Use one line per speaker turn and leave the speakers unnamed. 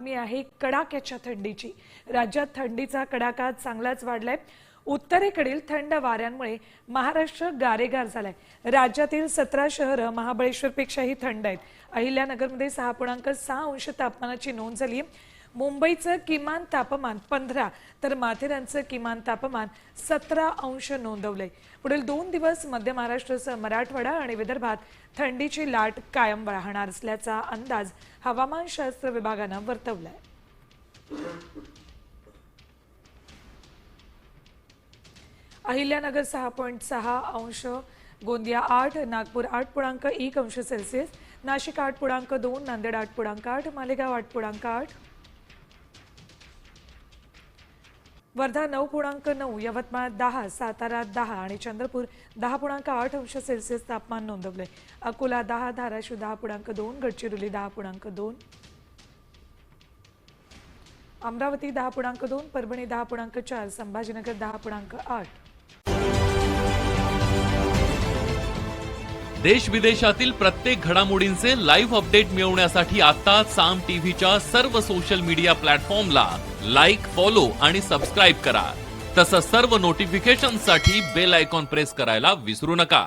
बातमी आहे कडाक्याच्या थंडीची। राज्यात थंडीचा कडाका चांगलाच वाढलाय। उत्तरेकडील थंड वाऱ्यांमुळे महाराष्ट्र गारेगार झालाय। राज्यातील 17 शहरं महाबळेश्वरपेक्षाही थंड आहेत। अहिल्यानगरमध्ये 6.6 अंश तापमानाची नोंद झाली आहे। मुंबईचं किमान तापमान 15 तर माथेरानचं किमान तापमान 17 अंश नोंदवलंय। पुढील 2 दिवस मध्य महाराष्ट्रासह मराठवाडा आणि विदर्भात थंडीची लाट कायम राहणार असल्याचा अंदाज हवामानशास्त्र विभागानं वर्तवलाय। अहिल्यानगर 6.6 अंश, गोंदिया 8, नागपूर 8.1 अंश सेल्सिअस, नाशिक 8.2, नांदेड 8.8, मालेगाव 8.8, वर्धा 9.9, यवतमाळ 10, सातारा 10 आणि चंद्रपूर 10.8 अंश सेल्सिअस तापमान नोंदवलंय। अकोला 10, धाराशिव 10.2, गडचिरोली 10.2, अमरावती 10.2, परभणी 10.4, संभाजीनगर 10.8।
देश विदेशातील प्रत्येक घडामोडींचे लाईव्ह अपडेट मिळवण्यासाठी आता साम टीव्हीच्या सर्व सोशल मीडिया प्लॅटफॉर्मला लाईक, फॉलो आणि सबस्क्राईब करा। तसंच सर्व नोटिफिकेशनसाठी बेल आयकॉन प्रेस करायला विसरू नका।